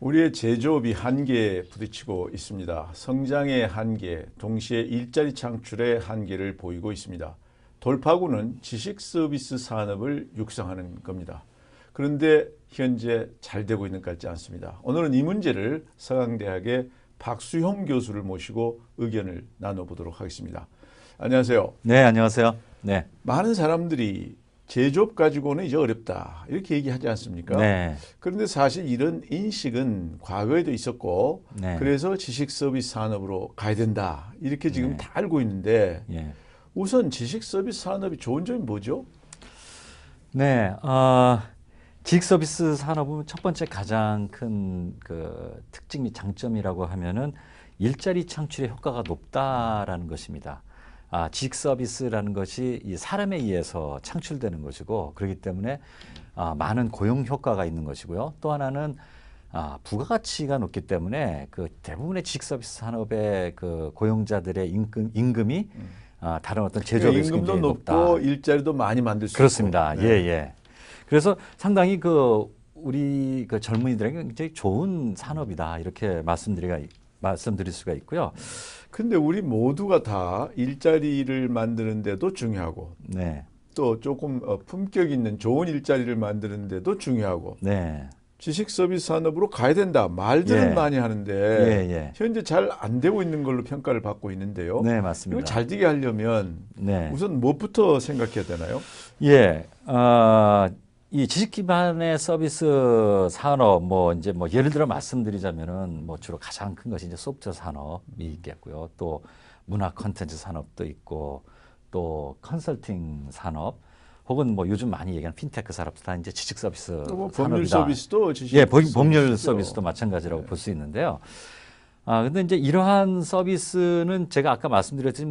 우리의 제조업이 한계에 부딪히고 있습니다. 성장의 한계, 동시에 일자리 창출의 한계를 보이고 있습니다. 돌파구는 지식 서비스 산업을 육성하는 겁니다. 그런데 현재 잘 되고 있는 것 같지 않습니다. 오늘은 이 문제를 서강대학의 박수형 교수를 모시고 의견을 나눠보도록 하겠습니다. 안녕하세요. 네, 안녕하세요. 네. 많은 사람들이 제조업 가지고는 이제 어렵다 이렇게 얘기하지 않습니까? 네. 그런데 사실 이런 인식은 과거에도 있었고 네. 그래서 지식 서비스 산업으로 가야 된다 이렇게 지금 네. 다 알고 있는데 예. 우선 지식 서비스 산업이 좋은 점이 뭐죠? 네. 지식 서비스 산업은 첫 번째 가장 큰 그 특징 및 장점이라고 하면은 일자리 창출의 효과가 높다라는 것입니다. 지식 서비스라는 것이 이 사람에 의해서 창출되는 것이고 그렇기 때문에 많은 고용 효과가 있는 것이고요. 또 하나는 부가가치가 높기 때문에 그 대부분의 지식 서비스 산업의 그 고용자들의 임금이 다른 어떤 제조업에서 임금도 굉장히 높고 높다. 일자리도 많이 만들 수 그렇습니다. 있고. 예, 예. 그래서 상당히 우리 그 젊은이들에게 굉장히 좋은 산업이다 이렇게 말씀드릴 수가 있고요. 근데 우리 모두가 다 일자리를 만드는 데도 중요하고 네, 또 조금 품격 있는 좋은 일자리를 만드는 데도 중요하고 네, 지식 서비스 산업으로 가야 된다 말들은 예. 많이 하는데 예. 현재 잘 안 되고 있는 걸로 평가를 받고 있는데요. 네, 맞습니다. 이걸 잘 되게 하려면 네, 우선 무엇부터 생각해야 되나요? 예. 이 지식 기반의 서비스 산업 이제 예를 들어 말씀드리자면은 주로 가장 큰 것이 이제 소프트웨어 산업이 있겠고요. 또 문화 콘텐츠 산업도 있고 또 컨설팅 산업 혹은 요즘 많이 얘기하는 핀테크 산업도 다 이제 지식 서비스 법률 산업이다. 서비스도 지식 예, 법률 서비스죠. 서비스도 마찬가지라고 볼 수 있는데요. 근데 이제 이러한 서비스는 제가 아까 말씀드렸듯이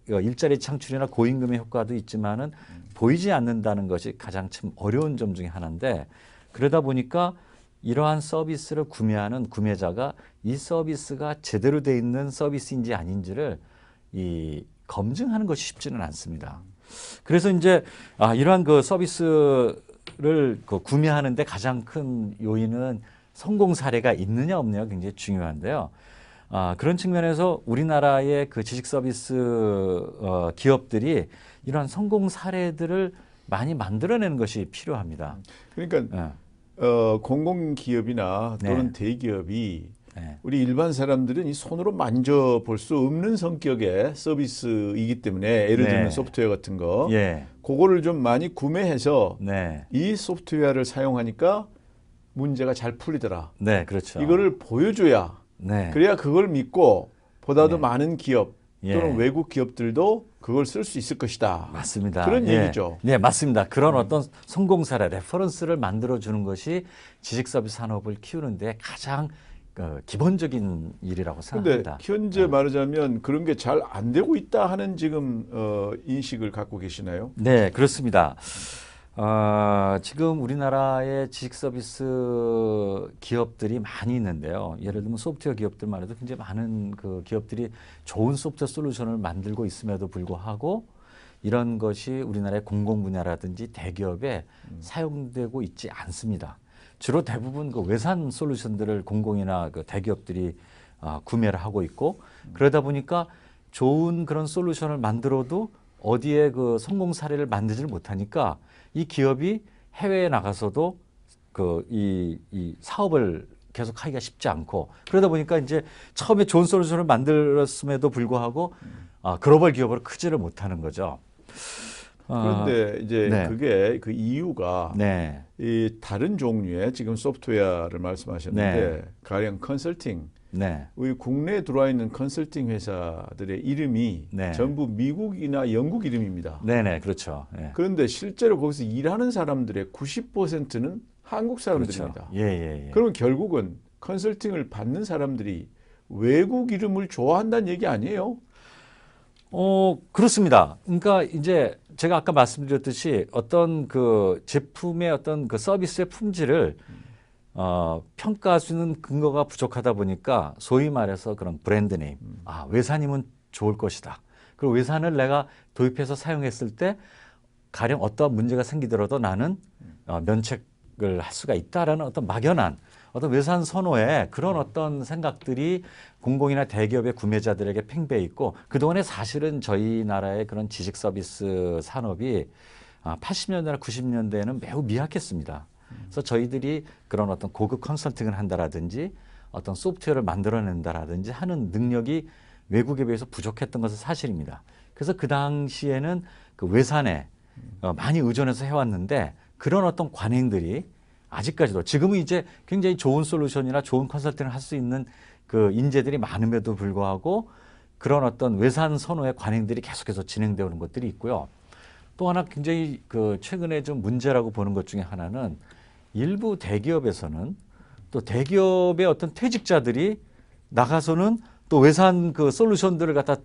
일자리 창출이나 고임금의 효과도 있지만은 보이지 않는다는 것이 가장 참 어려운 점 중에 하나인데 그러다 보니까 이러한 서비스를 구매하는 구매자가 이 서비스가 제대로 돼 있는 서비스인지 아닌지를 검증하는 것이 쉽지는 않습니다. 그래서 이제 이러한 그 서비스를 구매하는데 가장 큰 요인은 성공 사례가 있느냐 없느냐가 굉장히 중요한데요. 그런 측면에서 우리나라의 그 지식 서비스 기업들이 이러한 성공 사례들을 많이 만들어내는 것이 필요합니다. 그러니까 공공기업이나 또는 대기업이 우리 일반 사람들은 이 손으로 만져볼 수 없는 성격의 서비스이기 때문에 예를 들면 소프트웨어 같은 거 그거를 좀 많이 구매해서 이 소프트웨어를 사용하니까 문제가 잘 풀리더라. 네, 그렇죠. 이거를 보여줘야 그래야 그걸 믿고 보다도 많은 기업 또는 외국 기업들도 그걸 쓸 수 있을 것이다. 맞습니다. 그런 얘기죠. 네, 맞습니다. 그런 어떤 성공 사례, 레퍼런스를 만들어주는 것이 지식 서비스 산업을 키우는데 가장 기본적인 일이라고 생각합니다. 그런데 현재 말하자면 그런 게 잘 안 되고 있다 하는 지금 인식을 갖고 계시나요? 네, 그렇습니다. 지금 우리나라의 지식 서비스 기업들이 많이 있는데요. 예를 들면 소프트웨어 기업들만 해도 굉장히 많은 그 기업들이 좋은 소프트웨어 솔루션을 만들고 있음에도 불구하고 이런 것이 우리나라의 공공 분야라든지 대기업에 사용되고 있지 않습니다. 주로 대부분 그 외산 솔루션들을 공공이나 그 대기업들이 구매를 하고 있고 그러다 보니까 좋은 그런 솔루션을 만들어도 어디에 그 성공 사례를 만들지를 못하니까 이 기업이 해외에 나가서도 이 사업을 계속 하기가 쉽지 않고 그러다 보니까 이제 처음에 좋은 솔루션을 만들었음에도 불구하고 글로벌 기업으로 크지를 못하는 거죠. 그런데 이제 그게 그 이유가 이 다른 종류의 지금 소프트웨어를 말씀하셨는데 가령 컨설팅 우리 국내에 들어와 있는 컨설팅 회사들의 이름이 전부 미국이나 영국 이름입니다. 네네, 그렇죠. 그런데 실제로 거기서 일하는 사람들의 90%는 한국 사람들입니다. 그렇죠. 그러면 결국은 컨설팅을 받는 사람들이 외국 이름을 좋아한다는 얘기 아니에요? 그렇습니다. 그러니까 이제 제가 아까 말씀드렸듯이 어떤 그 제품의 어떤 그 서비스의 품질을 평가할 수 있는 근거가 부족하다 보니까 소위 말해서 그런 브랜드 네임, 외산이면 좋을 것이다. 그리고 외산을 내가 도입해서 사용했을 때 가령 어떠한 문제가 생기더라도 나는 면책을 할 수가 있다라는 어떤 막연한 어떤 외산 선호에 그런 어떤 생각들이 공공이나 대기업의 구매자들에게 팽배해 있고 그동안에 사실은 저희 나라의 그런 지식 서비스 산업이 80년대나 90년대에는 매우 미약했습니다. 그래서 저희들이 그런 어떤 고급 컨설팅을 한다라든지 어떤 소프트웨어를 만들어낸다라든지 하는 능력이 외국에 비해서 부족했던 것은 사실입니다. 그래서 그 당시에는 그 외산에 많이 의존해서 해왔는데 그런 어떤 관행들이 아직까지도 지금은 이제 굉장히 좋은 솔루션이나 좋은 컨설팅을 할 수 있는 그 인재들이 많음에도 불구하고 그런 어떤 외산 선호의 관행들이 계속해서 진행되어 오는 것들이 있고요. 또 하나 굉장히 그 최근에 좀 문제라고 보는 것 중에 하나는 일부 대기업에서는 또 대기업의 어떤 퇴직자들이 나가서는 또 외산 그 솔루션들을 갖다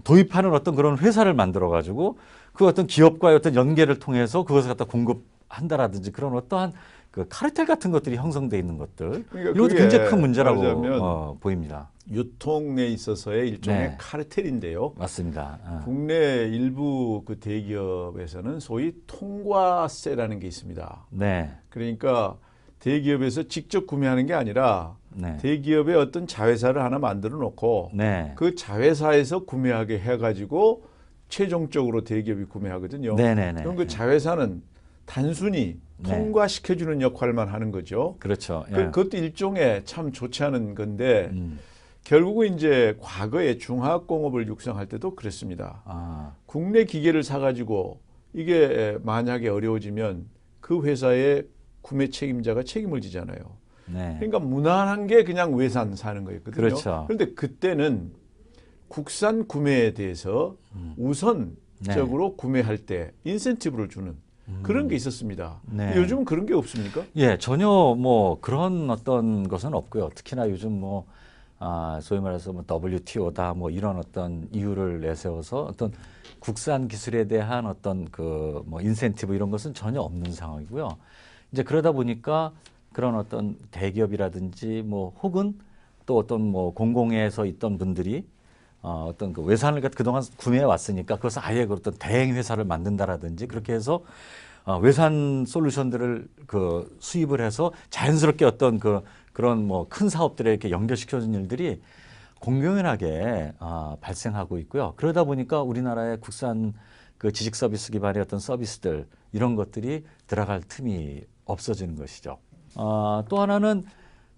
도입하는 어떤 그런 회사를 만들어 가지고 그 어떤 기업과의 어떤 연계를 통해서 그것을 갖다 공급한다라든지 그런 어떠한 그 카르텔 같은 것들이 형성돼 있는 것들 그러니까 이것도 그게 굉장히 큰 문제라고 말하자면 보입니다. 유통에 있어서의 일종의 네. 카르텔인데요. 맞습니다. 국내 일부 그 대기업에서는 소위 통과세라는 게 있습니다. 네, 그러니까 대기업에서 직접 구매하는 게 아니라 네, 대기업의 어떤 자회사를 하나 만들어 놓고 네, 그 자회사에서 구매하게 해가지고 최종적으로 대기업이 구매하거든요. 네, 네, 네. 그럼 그 자회사는 단순히 네. 통과시켜주는 역할만 하는 거죠. 그렇죠. 예. 그것도 일종의 참 좋지 않은 건데 음. 결국은 이제 과거에 중화학공업을 육성할 때도 그랬습니다. 아, 국내 기계를 사가지고 이게 만약에 어려워지면 그 회사의 구매 책임자가 책임을 지잖아요. 네, 그러니까 무난한 게 그냥 외산 사는 거였거든요. 그렇죠. 그런데 그때는 국산 구매에 대해서 우선적으로 구매할 때 인센티브를 주는 그런 게 있었습니다. 네. 요즘은 그런 게 없습니까? 예, 전혀 뭐 그런 어떤 것은 없고요. 특히나 요즘 뭐 소위 말해서 뭐 WTO다 뭐 이런 어떤 이유를 내세워서 어떤 국산 기술에 대한 어떤 그 뭐 인센티브 이런 것은 전혀 없는 상황이고요. 이제 그러다 보니까 그런 어떤 대기업이라든지 뭐 혹은 또 어떤 뭐 공공에서 있던 분들이 어떤 그 외산을 그동안 구매해 왔으니까 그것을 아예 그 어떤 대행 회사를 만든다라든지 그렇게 해서 외산 솔루션들을 그 수입을 해서 자연스럽게 어떤 그런 뭐 큰 사업들에 이렇게 연결시켜준 일들이 공공연하게 발생하고 있고요. 그러다 보니까 우리나라의 국산 그 지식 서비스 기반의 어떤 서비스들 이런 것들이 들어갈 틈이 없어지는 것이죠. 또 하나는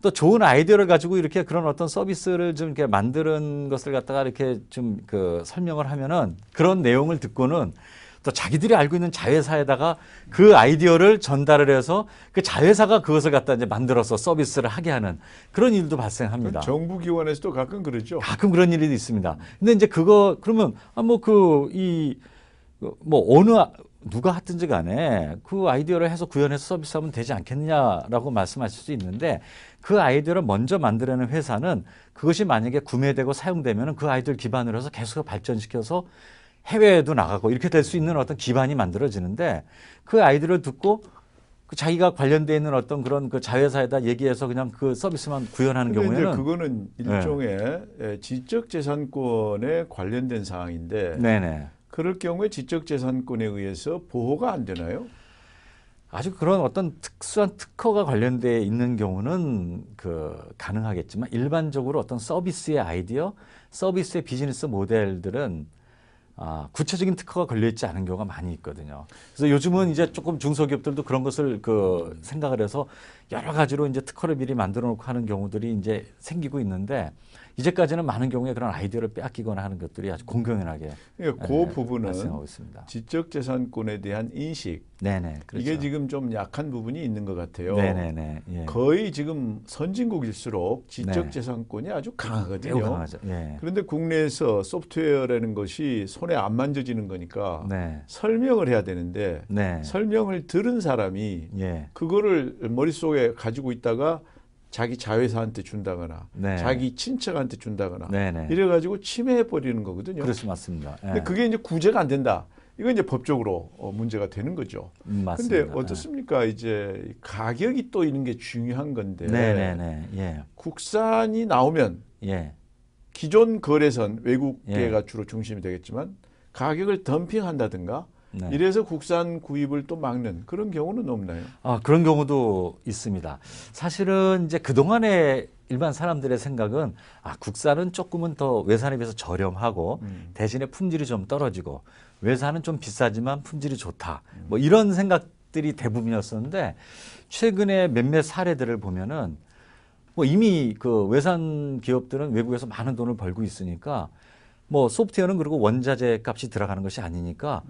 또 좋은 아이디어를 가지고 이렇게 그런 어떤 서비스를 좀 이렇게 만드는 것을 갖다가 이렇게 좀 그 설명을 하면은 그런 내용을 듣고는 또 자기들이 알고 있는 자회사에다가 그 아이디어를 전달을 해서 그 자회사가 그것을 갖다 이제 만들어서 서비스를 하게 하는 그런 일도 발생합니다. 정부 기관에서도 가끔 그러죠. 가끔 그런 일이 있습니다. 근데 이제 그거 그러면 누가 하든지 간에 그 아이디어를 해서 구현해서 서비스하면 되지 않겠냐라고 말씀하실 수 있는데 그 아이디어를 먼저 만들어낸 회사는 그것이 만약에 구매되고 사용되면 그 아이디어를 기반으로 해서 계속 발전시켜서 해외에도 나가고 이렇게 될 수 있는 어떤 기반이 만들어지는데 그 아이디어를 듣고 그 자기가 관련되어 있는 어떤 그런 그 자회사에다 얘기해서 그냥 그 서비스만 구현하는 근데 경우에는 이제 그거는 일종의 지적재산권에 관련된 사항인데 네네. 그럴 경우에 지적재산권에 의해서 보호가 안 되나요? 아주 그런 어떤 특수한 특허가 관련되어 있는 경우는 가능하겠지만 일반적으로 어떤 서비스의 아이디어, 서비스의 비즈니스 모델들은 구체적인 특허가 걸려있지 않은 경우가 많이 있거든요. 그래서 요즘은 이제 조금 중소기업들도 그런 것을 생각을 해서 여러 가지로 이제 특허를 미리 만들어 놓고 하는 경우들이 이제 생기고 있는데 이제까지는 많은 경우에 그런 아이디어를 빼앗기거나 하는 것들이 아주 공공연하게 그러니까 그 부분은 발생하고 있습니다. 지적재산권에 대한 인식 네네. 그렇죠. 이게 지금 좀 약한 부분이 있는 것 같아요. 네네네. 예. 거의 지금 선진국일수록 지적재산권이 아주 강하거든요. 매우 강하죠. 예. 그런데 국내에서 소프트웨어라는 것이 손에 안 만져지는 거니까 네. 설명을 해야 되는데 네. 설명을 들은 사람이 예. 그거를 머릿속에 가지고 있다가 자기 자회사한테 준다거나 네. 자기 친척한테 준다거나 네네. 이래가지고 침해해 버리는 거거든요. 그렇습 맞습니다. 예. 근데 그게 이제 구제가 안 된다. 이건 이제 법적으로 문제가 되는 거죠. 맞습니다. 근데 어떻습니까? 이제 가격이 또 있는 게 중요한 건데 네네네. 예. 국산이 나오면 예. 기존 거래선 외국계가 주로 중심이 되겠지만 가격을 덤핑한다든가 네. 이래서 국산 구입을 또 막는 그런 경우는 없나요? 그런 경우도 있습니다. 사실은 이제 그동안의 일반 사람들의 생각은 국산은 조금은 더 외산에 비해서 저렴하고 대신에 품질이 좀 떨어지고 외산은 좀 비싸지만 품질이 좋다. 뭐 이런 생각들이 대부분이었었는데 최근에 몇몇 사례들을 보면은 뭐 이미 그 외산 기업들은 외국에서 많은 돈을 벌고 있으니까 뭐 소프트웨어는 그리고 원자재 값이 들어가는 것이 아니니까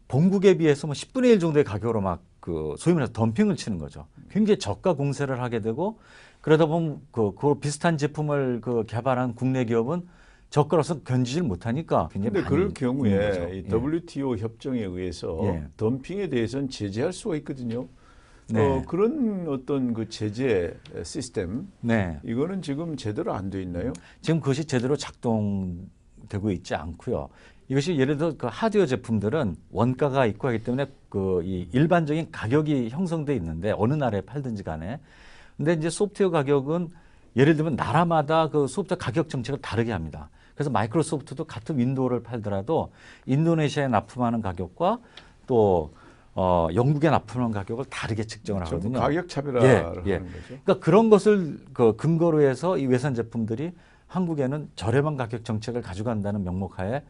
본국에 비해서 뭐 10분의 1 정도의 가격으로 막 그 소위 말해서 덤핑을 치는 거죠. 굉장히 저가 공세를 하게 되고 그러다 보면 그 비슷한 제품을 그 개발한 국내 기업은 저가로서 견디질 못하니까 굉장히 그런데 그럴 많이 있는 경우에 거죠. 이 예. WTO 협정에 의해서 예. 덤핑에 대해서는 제재할 수가 있거든요. 네. 그런 어떤 그 제재 시스템 네. 이거는 지금 제대로 안 돼 있나요? 지금 그것이 제대로 작동되고 있지 않고요. 이것이 예를 들어 그 하드웨어 제품들은 원가가 있고 하기 때문에 그 이 일반적인 가격이 형성돼 있는데 어느 나라에 팔든지 간에. 근데 이제 소프트웨어 가격은 예를 들면 나라마다 그 소프트웨어 가격 정책을 다르게 합니다. 그래서 마이크로소프트도 같은 윈도우를 팔더라도 인도네시아에 납품하는 가격과 또 영국에 납품하는 가격을 다르게 측정을 전부 하거든요. 가격 차별화를 하는 거죠. 그러니까 그런 것을 그 근거로 해서 이 외산 제품들이 한국에는 저렴한 가격 정책을 가져간다는 명목하에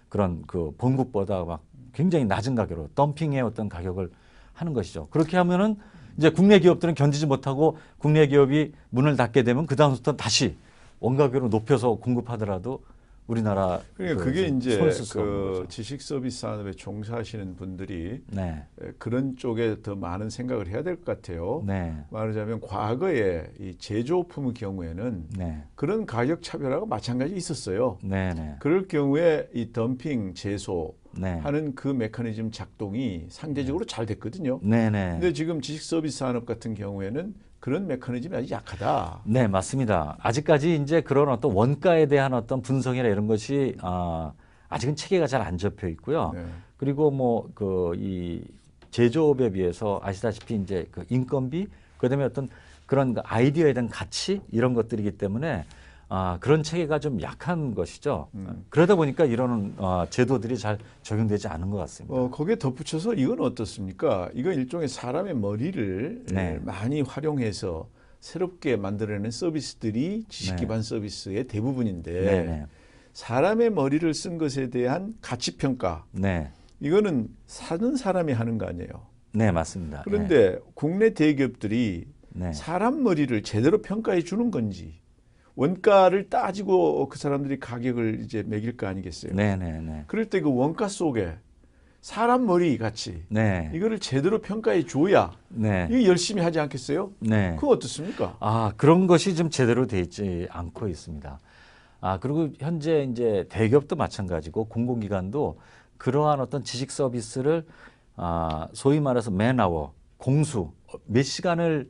그런 그 본국보다 막 굉장히 낮은 가격으로 덤핑의 어떤 가격을 하는 것이죠. 그렇게 하면은 이제 국내 기업들은 견디지 못하고 국내 기업이 문을 닫게 되면 그 다음부터 다시 원가격으로 높여서 공급하더라도 우리나라 그러니까 그게 이제 손을 쓸 수가 없는 그 거죠. 지식 서비스 산업에 종사하시는 분들이 네, 그런 쪽에 더 많은 생각을 해야 될 것 같아요. 네, 말하자면 과거에 이 제조업품의 경우에는 네, 그런 가격 차별화가 마찬가지 있었어요. 네, 네, 그럴 경우에 이 덤핑 제소 네, 하는 그 메커니즘 작동이 상대적으로 잘 됐거든요. 네, 네. 근데 지금 지식 서비스 산업 같은 경우에는 그런 메커니즘이 아주 약하다. 네, 맞습니다. 아직까지 이제 그런 어떤 원가에 대한 어떤 분석이나 이런 것이 아직은 체계가 잘 안 잡혀 있고요. 네. 그리고 뭐 그 이 제조업에 비해서 아시다시피 이제 그 인건비, 그다음에 어떤 그런 그 아이디어에 대한 가치 이런 것들이기 때문에 그런 체계가 좀 약한 것이죠. 그러다 보니까 이런 제도들이 잘 적용되지 않은 것 같습니다. 거기에 덧붙여서 이건 어떻습니까? 이건 일종의 사람의 머리를 네. 많이 활용해서 새롭게 만들어내는 서비스들이 지식 네. 기반 서비스의 대부분인데 네, 네, 사람의 머리를 쓴 것에 대한 가치 평가 네, 이거는 사는 사람이 하는 거 아니에요. 네, 맞습니다. 그런데 국내 대기업들이 네, 사람 머리를 제대로 평가해 주는 건지 원가를 따지고 그 사람들이 가격을 이제 매길 거 아니겠어요. 네, 네, 네, 그럴 때 그 원가 속에 사람 머리 같이 네, 이거를 제대로 평가해 줘야 네, 이거 열심히 하지 않겠어요? 네. 그거 어떻습니까? 그런 것이 좀 제대로 돼 있지 않고 있습니다. 그리고 현재 이제 대기업도 마찬가지고 공공기관도 그러한 어떤 지식 서비스를 소위 말해서 맨아워, 공수, 몇 시간을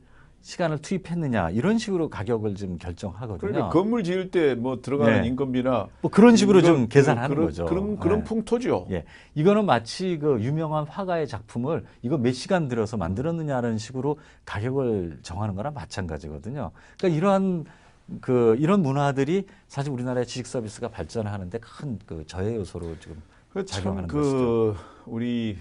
투입했느냐 이런 식으로 가격을 좀 결정하거든요. 그러니까 건물 지을 때 뭐 들어가는 네. 인건비나 뭐 그런 식으로 이거 좀 계산하는 그런, 거죠. 그런 네. 풍토죠. 예, 이거는 마치 그 유명한 화가의 작품을 이거 몇 시간 들여서 만들었느냐는 식으로 가격을 정하는 거랑 마찬가지거든요. 그러니까 이런 문화들이 사실 우리나라의 지식 서비스가 발전하는데 큰 그 저해 요소로 지금 작용하는 것이죠. 우리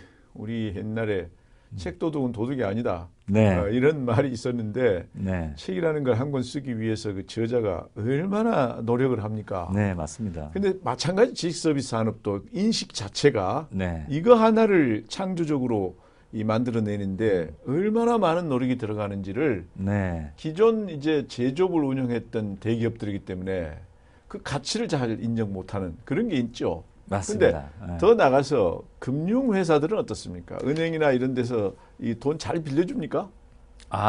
옛날에 책 도둑은 도둑이 아니다. 네, 이런 말이 있었는데 네, 책이라는 걸 한 권 쓰기 위해서 그 저자가 얼마나 노력을 합니까? 네, 맞습니다. 근데 마찬가지 지식 서비스 산업도 인식 자체가 네, 이거 하나를 창조적으로 만들어내는데 얼마나 많은 노력이 들어가는지를 네, 기존 이제 제조업을 운영했던 대기업들이기 때문에 그 가치를 잘 인정 못하는 그런 게 있죠. 맞습니다. 근데 더 나가서 금융회사들은 어떻습니까? 은행이나 이런 데서 이 돈 잘 빌려줍니까?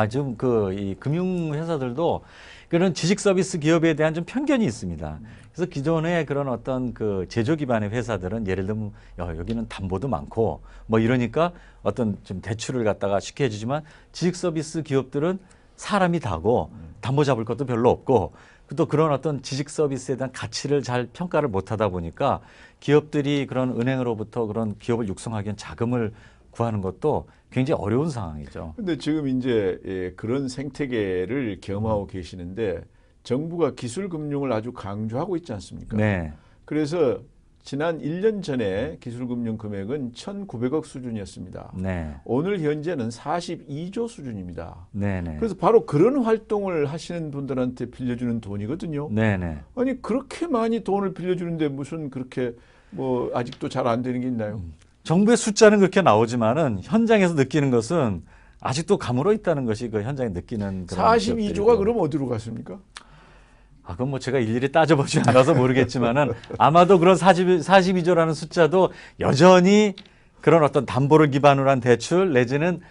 좀 이 금융회사들도 그런 지식 서비스 기업에 대한 좀 편견이 있습니다. 그래서 기존에 그런 어떤 그 제조 기반의 회사들은 예를 들면 여기는 담보도 많고 뭐 이러니까 어떤 좀 대출을 갖다가 쉽게 해주지만 지식 서비스 기업들은 사람이 다고 담보 잡을 것도 별로 없고 또 그런 어떤 지식 서비스에 대한 가치를 잘 평가를 못하다 보니까 기업들이 그런 은행으로부터 그런 기업을 육성하기 위한 자금을 구하는 것도 굉장히 어려운 상황이죠. 근데 지금 이제 그런 생태계를 경험하고 계시는데 정부가 기술 금융을 아주 강조하고 있지 않습니까? 네, 그래서 지난 1년 전에 기술금융 금액은 1,900억 수준이었습니다. 네. 오늘 현재는 42조 수준입니다. 네네. 그래서 바로 그런 활동을 하시는 분들한테 빌려주는 돈이거든요. 네네. 아니 그렇게 많이 돈을 빌려주는데 무슨 그렇게 뭐 아직도 잘 안 되는 게 있나요? 정부의 숫자는 그렇게 나오지만은 현장에서 느끼는 것은 아직도 가물어 있다는 것이 그 현장에 느끼는 그런 42조가 기업들이고. 그럼 어디로 갔습니까? 그건 뭐 제가 일일이 따져보지 않아서 모르겠지만은 아마도 그런 42조라는 숫자도 여전히 그런 어떤 담보를 기반으로 한 대출 내지는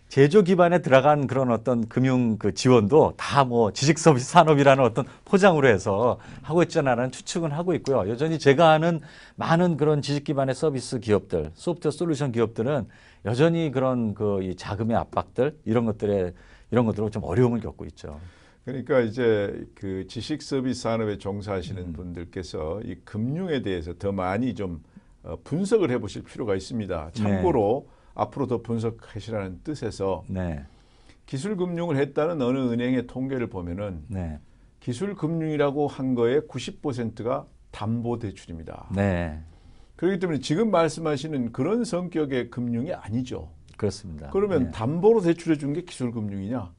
제조 기반에 들어간 그런 어떤 금융 그 지원도 다 뭐 지식 서비스 산업이라는 어떤 포장으로 해서 하고 있잖아라는 추측은 하고 있고요. 여전히 제가 아는 많은 그런 지식 기반의 서비스 기업들, 소프트웨어 솔루션 기업들은 여전히 그런 그 이 자금의 압박들 이런 것들로 좀 어려움을 겪고 있죠. 그러니까 이제 그 지식 서비스 산업에 종사하시는 분들께서 이 금융에 대해서 더 많이 좀 분석을 해보실 필요가 있습니다. 참고로 앞으로 더 분석하시라는 뜻에서 네. 기술금융을 했다는 어느 은행의 통계를 보면은 네. 기술금융이라고 한 거에 90%가 담보대출입니다. 네. 그렇기 때문에 지금 말씀하시는 그런 성격의 금융이 아니죠. 그렇습니다. 그러면 네. 담보로 대출해 준 게 기술금융이냐?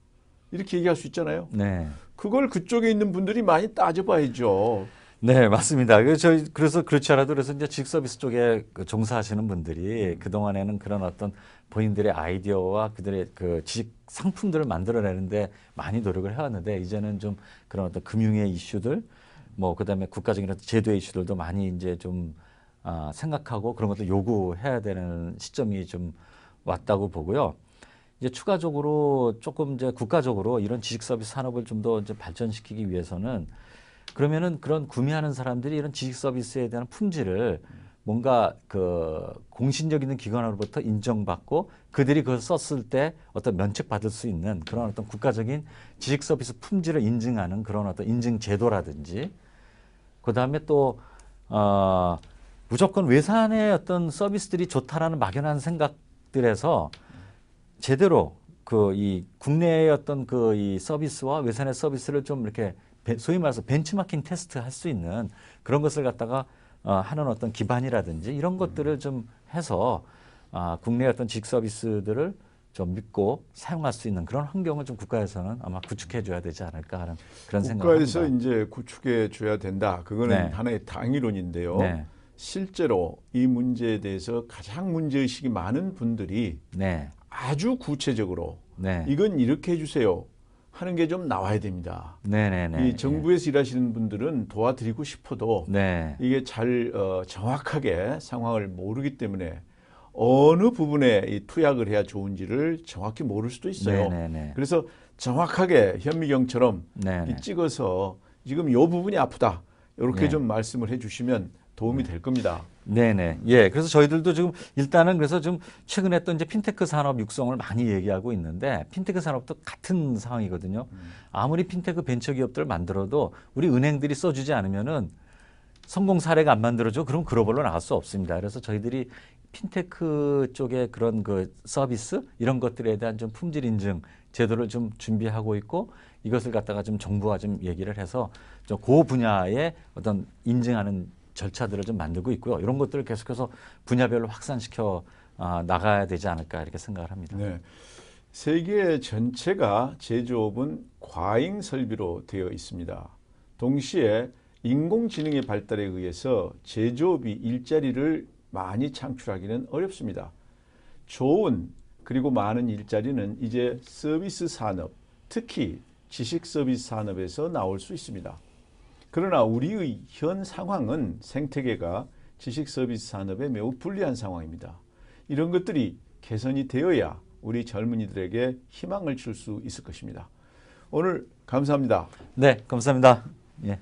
이렇게 얘기할 수 있잖아요. 네. 그걸 그쪽에 있는 분들이 많이 따져봐야죠. 네, 맞습니다. 그래서 그렇지 않아도 그래서 이제 지식 서비스 쪽에 그 종사하시는 분들이 그동안에는 그런 어떤 본인들의 아이디어와 그들의 그 지식 상품들을 만들어내는데 많이 노력을 해왔는데 이제는 좀 그런 어떤 금융의 이슈들 뭐 그다음에 국가적인 어떤 제도의 이슈들도 많이 이제 좀 생각하고 그런 것도 요구해야 되는 시점이 좀 왔다고 보고요. 이제 추가적으로 조금 이제 국가적으로 이런 지식 서비스 산업을 좀 더 이제 발전시키기 위해서는 그러면은 그런 구매하는 사람들이 이런 지식 서비스에 대한 품질을 뭔가 그 공신력 있는 기관으로부터 인정받고 그들이 그걸 썼을 때 어떤 면책받을 수 있는 그런 어떤 국가적인 지식 서비스 품질을 인증하는 그런 어떤 인증 제도라든지 그다음에 또 무조건 외산의 어떤 서비스들이 좋다라는 막연한 생각들에서 제대로 그 이 국내의 어떤 그 이 서비스와 외산의 서비스를 좀 이렇게 소위 말해서 벤치마킹 테스트 할 수 있는 그런 것을 갖다가 하는 어떤 기반이라든지 이런 것들을 좀 해서 국내의 어떤 지식 서비스들을 좀 믿고 사용할 수 있는 그런 환경을 좀 국가에서는 아마 구축해 줘야 되지 않을까 하는 그런 생각을 합니다. 국가에서 이제 구축해 줘야 된다. 그거는 네. 하나의 당위론인데요. 네. 실제로 이 문제에 대해서 가장 문제의식이 많은 분들이 네. 아주 구체적으로 네. 이건 이렇게 해주세요 하는 게 좀 나와야 됩니다. 네네네. 이 정부에서 일하시는 분들은 도와드리고 싶어도 네. 이게 잘 정확하게 상황을 모르기 때문에 어느 부분에 이 투약을 해야 좋은지를 정확히 모를 수도 있어요. 네네네. 그래서 정확하게 현미경처럼 네네. 찍어서 지금 이 부분이 아프다 이렇게 네. 좀 말씀을 해주시면 도움이 될 겁니다. 네네. 예. 그래서 저희들도 지금 일단은 그래서 좀 최근에 또 이제 핀테크 산업 육성을 많이 얘기하고 있는데 핀테크 산업도 같은 상황이거든요. 아무리 핀테크 벤처 기업들을 만들어도 우리 은행들이 써주지 않으면은 성공 사례가 안 만들어져 그럼 글로벌로 나갈 수 없습니다. 그래서 저희들이 핀테크 쪽의 그런 그 서비스 이런 것들에 대한 좀 품질 인증 제도를 좀 준비하고 있고 이것을 갖다가 좀 정부와 좀 얘기를 해서 좀 그 분야의 어떤 인증하는 절차들을 좀 만들고 있고요. 이런 것들을 계속해서 분야별로 확산시켜 나가야 되지 않을까 이렇게 생각을 합니다. 네. 세계 전체가 제조업은 과잉 설비로 되어 있습니다. 동시에 인공지능의 발달에 의해서 제조업이 일자리를 많이 창출하기는 어렵습니다. 좋은 그리고 많은 일자리는 이제 서비스 산업, 특히 지식 서비스 산업에서 나올 수 있습니다. 그러나 우리의 현 상황은 생태계가 지식 서비스 산업에 매우 불리한 상황입니다. 이런 것들이 개선이 되어야 우리 젊은이들에게 희망을 줄 수 있을 것입니다. 오늘 감사합니다. 네, 감사합니다. 예.